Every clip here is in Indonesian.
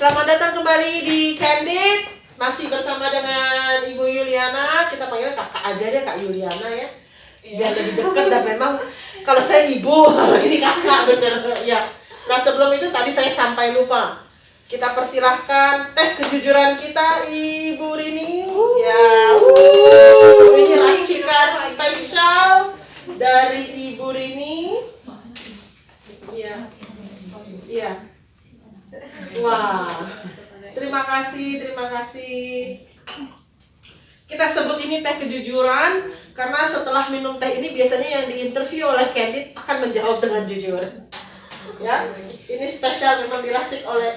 Selamat datang kembali di Candid. Masih bersama dengan Ibu Yuliana. Kita panggilnya kakak aja deh, Kak Yuliana ya. Biar lebih dekat dan memang kalau saya ibu, ini kakak bener ya. Nah sebelum itu tadi saya sampai lupa. Kita persilahkan teh kejujuran kita Ibu Rini. Ya, ini racikan spesial dari Ibu Rini. Iya. Iya. Wah, terima kasih. Kita sebut ini teh kejujuran karena setelah minum teh ini biasanya yang diinterview oleh Candid akan menjawab dengan jujur. Ya, ini spesial memang diracik oleh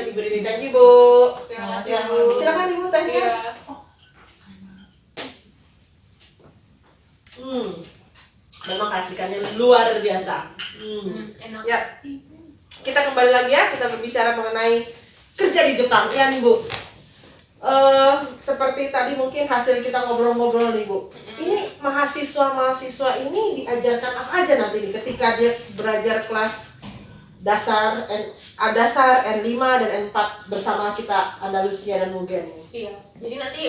Ibu Rini. Thank you, Bu. Terima kasih, Ya, Bu. silakan Ibu tehnya. Memang racikannya luar biasa. Enak. Ya, kita kembali lagi ya, kita berbicara mengenai kerja di Jepang, ya nih Bu. Seperti tadi mungkin hasil kita ngobrol-ngobrol nih Bu. Ini mahasiswa ini diajarkan apa aja nanti nih ketika dia belajar kelas dasar N5 dan N4 bersama kita Andalusia dan Mugen. Iya. Jadi nanti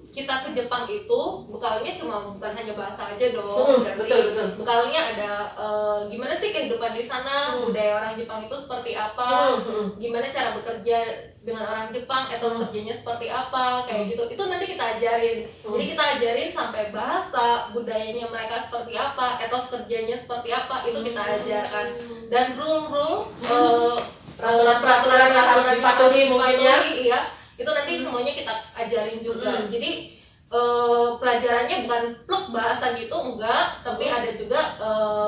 kita ke Jepang itu bekalnya bukan hanya bahasa aja dong. Betul. Bekalnya ada gimana sih kehidupan di sana, budaya orang Jepang itu seperti apa, gimana cara bekerja dengan orang Jepang, etos kerjanya seperti apa, kayak gitu. Itu nanti kita ajarin. Jadi kita ajarin sampai bahasa, budayanya mereka seperti apa, etos kerjanya seperti apa, itu kita ajarkan. Dan rule peraturan yang harus dipatuhi mungkin ya. Iya. Itu nanti semuanya kita ajarin juga. Jadi pelajarannya bukan plek bahasa gitu enggak, tapi ada juga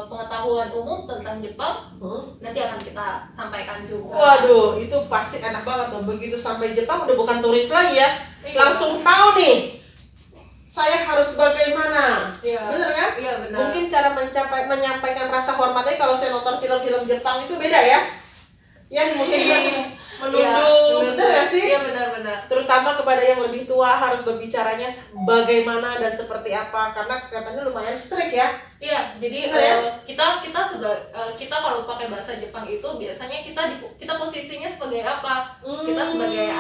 pengetahuan umum tentang Jepang. Nanti akan kita sampaikan juga. Waduh, itu pasti enak banget tuh. Begitu sampai Jepang udah bukan turis lagi ya. Iya. Langsung tahu nih saya harus bagaimana. Iya. Bener kan? Iya, benar. Mungkin cara menyampaikan rasa hormatnya kalau saya nonton film-film Jepang itu beda ya. Yang mesti menunduk, bener gak sih? Iya, benar. Terutama kepada yang lebih tua harus berbicaranya bagaimana dan seperti apa, karena katanya lumayan strict ya. Iya, jadi kita kalau pakai bahasa Jepang itu biasanya kita posisinya sebagai apa? Kita sebagai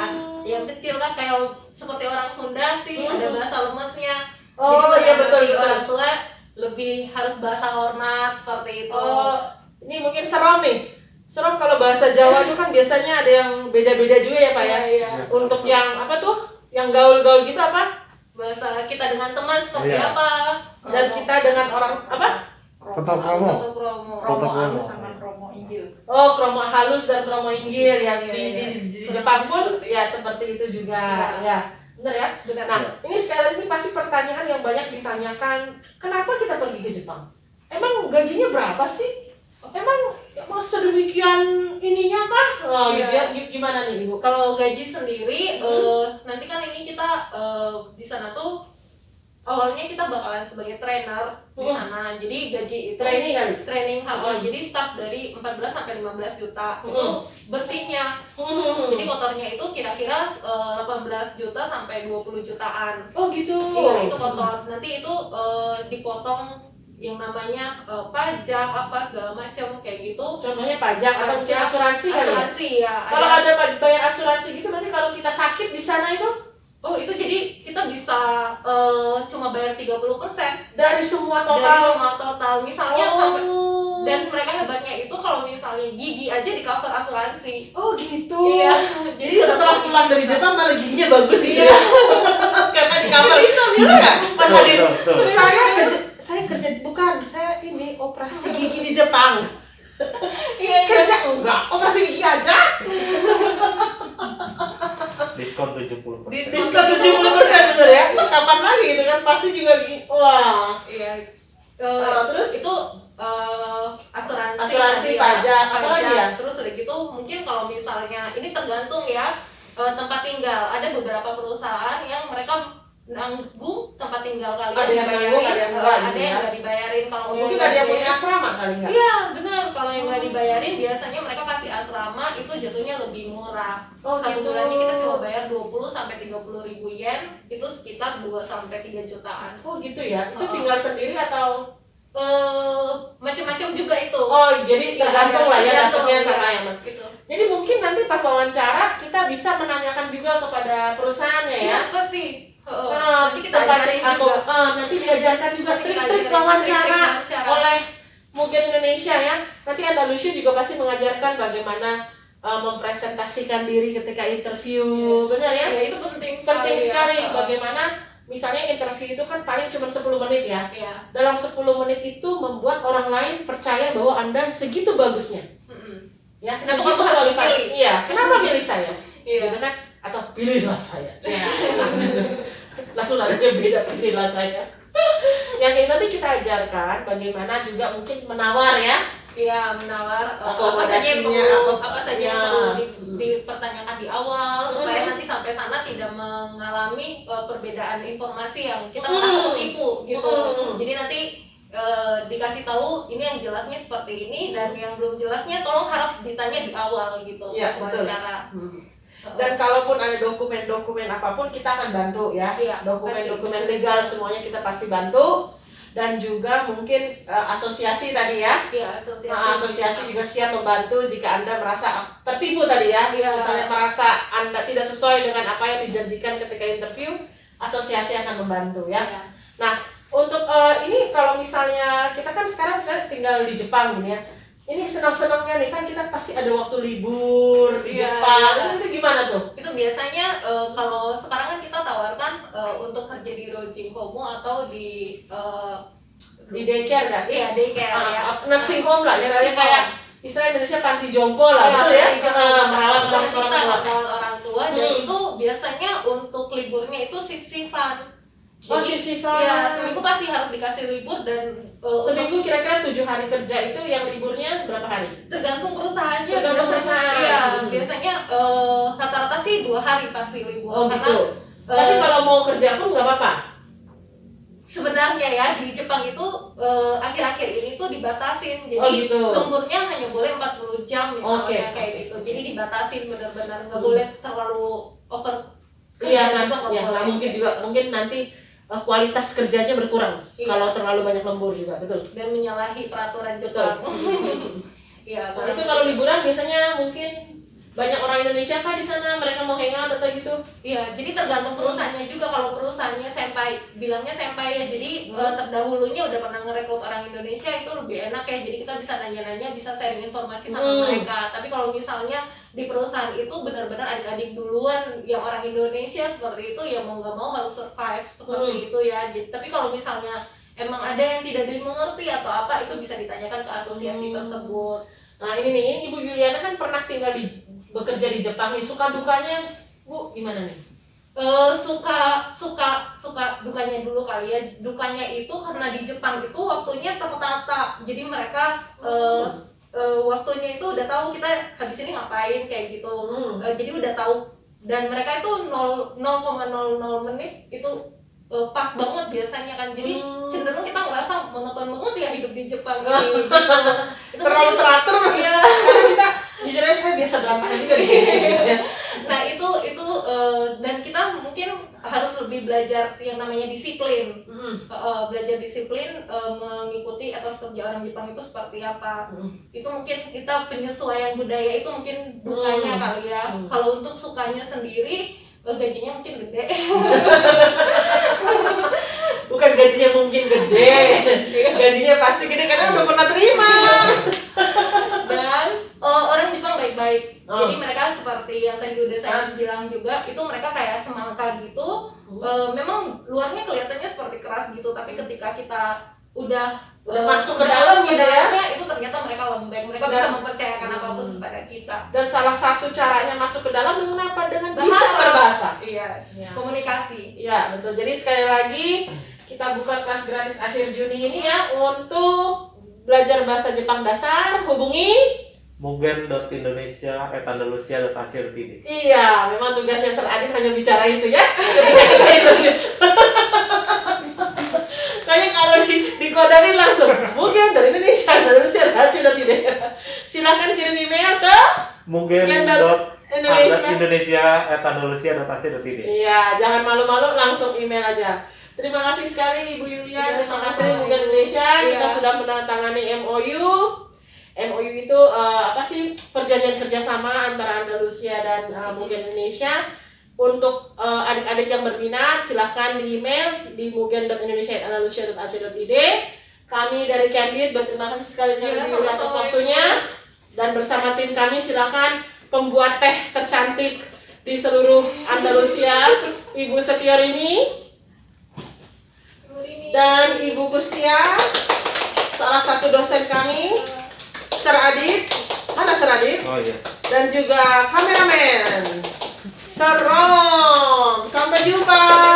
yang kecil kan, kayak seperti orang Sunda sih, ada bahasa lemesnya. Oh, jadi iya, betul. orang tua lebih harus bahasa hormat seperti itu. Oh, ini mungkin serem nih. Serem kalau bahasa Jawa itu kan biasanya ada yang beda-beda juga ya Pak ya. Iya. Untuk yang apa tuh? Yang gaul-gaul gitu apa? Bahasa kita dengan teman seperti Iya. apa? Dan kita dengan orang apa? Kota Kromo. Kromo. Kromo. sama kromo inggil. Oh, kromo halus dan kromo inggil yang Iya. di Jepang pun ya seperti itu juga. Ya. Benar ya? Benar. Nah, ini sekali lagi pasti pertanyaan yang banyak ditanyakan, kenapa kita pergi ke Jepang? Emang gajinya berapa sih? Emang masa demikian ininya kah? Gitu ya. Gimana nih Ibu? Kalau gaji sendiri, nanti kan ini kita di sana tuh awalnya kita bakalan sebagai trainer di sana. Jadi gaji itu Training kali? training jadi start dari 14 sampai 15 juta itu bersihnya. Jadi kotornya itu kira-kira 18 juta sampai 20 jutaan. Oh gitu. Iya, itu kotor. Nanti itu dipotong yang namanya pajak apa segala macam kayak gitu. Contohnya pajak atau mungkin asuransi kali ya? Asuransi ya. Kalau ada bayar asuransi gitu berarti kalau kita sakit di sana itu Oh, itu jadi kita bisa cuma bayar 30% dari semua dari total. semua total. Misalnya sampai, dan mereka hebatnya itu kalau misalnya gigi aja di cover asuransi. Oh gitu. Iya. Jadi setelah pulang dari Jepang malah giginya bagus gitu Iya. ya. Karena di kamar. Bisa. Mas Adit, Betul. saya kerja bukan, saya ini operasi gigi di Jepang. Iya. Kerja enggak, operasi gigi aja. Diskon 70%. Diskon 70% bener ya. Itu kapan lagi gitu kan? Pasti juga wah. Iya. Terus? Itu asuransi Asuransi, tadi ya, pajak, apa lagi ya? Terus udah gitu mungkin kalau misalnya ini tergantung ya tempat tinggal. Ada beberapa perusahaan yang mereka nanggung tempat tinggal kalian. Ada yang nanggung, ada yang enggak gitu ya? nggak dibayarin. Kalau Mungkin nggak ada yang punya dibayarin- asrama kali enggak? Iya benar, kalau yang nggak dibayarin biasanya mereka kasih asrama itu jatuhnya lebih murah. Oh, Satu gitu. bulannya kita cuma bayar 20 sampai 30 ribu yen, itu sekitar 2 sampai 3 jutaan. Oh gitu ya. Itu tinggal sendiri atau macam-macam juga itu. Oh, jadi tergantung lah ya Tergantung, dapetnya iya, sama yang mana. gitu. Jadi mungkin nanti pas wawancara kita bisa menanyakan juga kepada perusahaannya ya. Iya, pasti. Nanti kita ajarin juga. nanti diajarkan juga Nanti kita trik-trik ajarin wawancara trik-trik wawancara. oleh Mugen Indonesia ya. Nanti Andalusia juga pasti mengajarkan bagaimana mempresentasikan diri ketika interview. Yes. Benar ya? Ya, itu penting Penting sekali ya. bagaimana misalnya interview itu kan paling cuma 10 menit ya. Iya. Dalam 10 menit itu membuat orang lain percaya bahwa Anda segitu bagusnya. Ya, Kenapa segitu kamu harus qualified. dipilih? Iya, kenapa pilih saya? Iya. Gitu kan? Atau pilihlah saya. Langsung nadanya beda, pilihlah saya. Yang ini nanti kita ajarkan bagaimana juga mungkin menawar ya. Iya, menawar apa saja yang perlu dipertanyakan di awal supaya nanti sampai sana tidak mengalami perbedaan informasi yang kita merasa tertipu gitu. Jadi nanti dikasih tahu ini yang jelasnya seperti ini dan yang belum jelasnya tolong harap ditanya di awal gitu Iya, pas betul. wawancara. Dan kalaupun ada dokumen-dokumen apapun kita akan bantu ya. Iya, Dokumen-dokumen pasti. legal semuanya kita pasti bantu. Dan juga mungkin asosiasi tadi ya. Iya, Asosiasi juga siap membantu jika Anda merasa tertipu tadi ya. Iya. Misalnya merasa Anda tidak sesuai dengan apa yang dijanjikan ketika interview, asosiasi akan membantu ya. Iya. Nah, untuk ini kalau misalnya kita kan sekarang tinggal di Jepang gini ya. Ini senang-senangnya nih kan kita pasti ada waktu libur di Iya, Jepang. iya. Itu gimana tuh? Itu biasanya kalau sekarang kan kita tawarkan untuk kerja di Rojing Homo atau di Di daycare nggak? iya daycare ya. Nursing home lah, istilahnya Nursing kayak home. istilah Indonesia panti jompo lah, Iya, betul ya? panti jompo. Merawat Nanti kita orang tua. merawat orang tua dan itu biasanya untuk liburnya itu shift-shiftan. Oh, shift-shiftan. Iya, seminggu pasti harus dikasih libur dan Seminggu kira-kira 7 hari kerja itu yang liburnya berapa hari? tergantung perusahaannya. Tergantung Biasanya- perusahaan. Iya, biasanya rata-rata sih 2 hari pasti libur. Oh karena gitu. Tapi kalau mau kerja pun nggak apa-apa. sebenarnya ya di Jepang itu akhir-akhir ini tuh dibatasin. Jadi Oh, gitu. lemburnya hanya boleh 40 jam misalnya Oke. kayak gitu. Jadi dibatasin benar-benar nggak boleh terlalu over. Iya kan? Itu nggak Ya nggak boleh. mungkin juga. Mungkin nanti kualitas kerjanya berkurang Iya. kalau terlalu banyak lembur juga, betul. Dan menyalahi peraturan Jepang. Iya, Nah, itu kalau liburan biasanya mungkin banyak orang Indonesia kah di sana, mereka mau hangout atau gitu? iya, jadi tergantung perusahaannya juga. Kalau perusahaannya senpai, bilangnya senpai ya. Jadi terdahulunya udah pernah ngerekrut orang Indonesia itu lebih enak ya. Jadi kita bisa nanya-nanya, bisa sharing informasi sama mereka. Tapi kalau misalnya di perusahaan itu benar-benar adik-adik duluan yang orang Indonesia seperti itu ya mau nggak mau harus survive seperti itu ya. Jadi, tapi kalau misalnya emang ada yang tidak dimengerti atau apa itu bisa ditanyakan ke asosiasi tersebut. Nah ini Ibu Yuliana kan pernah bekerja di Jepang nih, suka dukanya Bu gimana nih? Suka dukanya dulu kali ya. Dukanya itu karena di Jepang itu waktunya tertata. Jadi mereka waktunya itu udah tahu kita habis ini ngapain kayak gitu. Jadi udah tahu dan mereka itu 0,00 menit itu pas banget biasanya kan. Jadi cenderung kita ngerasa monoton banget ya hidup di Jepang ini. Gitu. Itu Terlalu mungkin- teratur. Iya. Karena kita jujur aja saya biasa berantakan juga di sini. Nah itu dan kita mungkin harus lebih belajar yang namanya disiplin. Belajar disiplin mengikuti etos kerja orang Jepang itu seperti apa. Itu mungkin kita penyesuaian budaya itu mungkin dukanya kali ya. Kalau untuk sukanya sendiri gajinya mungkin gede. Bukan gajinya mungkin gede, gajinya pasti gede karena udah pernah terima. Dan orang Jepang baik-baik. Jadi mereka seperti yang tadi udah saya bilang juga, itu mereka kayak semangka gitu. Memang luarnya kelihatannya seperti keras gitu, tapi ketika kita udah masuk ke dalam gitu ya. dalamnya, itu ternyata mereka lembek. Mereka bisa Dan- mempercayakan apapun kepada kita. Dan salah satu caranya masuk ke dalam dengan apa? Dengan bisa berbahasa. Iya, Ya. komunikasi. Ya betul. Jadi sekali lagi kita buka kelas gratis akhir Juni ini ya untuk belajar bahasa Jepang dasar. Hubungi. mugen.indonesia@andalusia.ac.id. Iya, memang tugasnya Sir Adit hanya bicara itu ya. Ketika kita interview. Kayak kalau dikodarin langsung mungkin dari Indonesia sudah tidak. Silakan kirim email ke mugen.indonesia@andalusia.ac.id. Iya, jangan malu-malu langsung email aja. Terima kasih sekali Ibu Yulia, Iya, terima kasih sama-sama, Muga Ibu. Indonesia. Kita Iya. sudah menandatangani MOU. MOU itu apa sih, perjanjian kerjasama antara Andalusia dan Muga Indonesia. Untuk adik-adik yang berminat silahkan di email di mugen.indonesia@andalusia.ac.id. Kami dari Candid berterima kasih sekali kepada Iya, Ibu Yulia atas sama-sama, waktunya, dan bersama tim kami silahkan pembuat teh tercantik di seluruh Andalusia, Ibu Setiorini dan Ibu Kustia, salah satu dosen kami, Sir Adit, mana Sir Adit? Oh iya. Dan juga kameramen Serong. Sampai jumpa.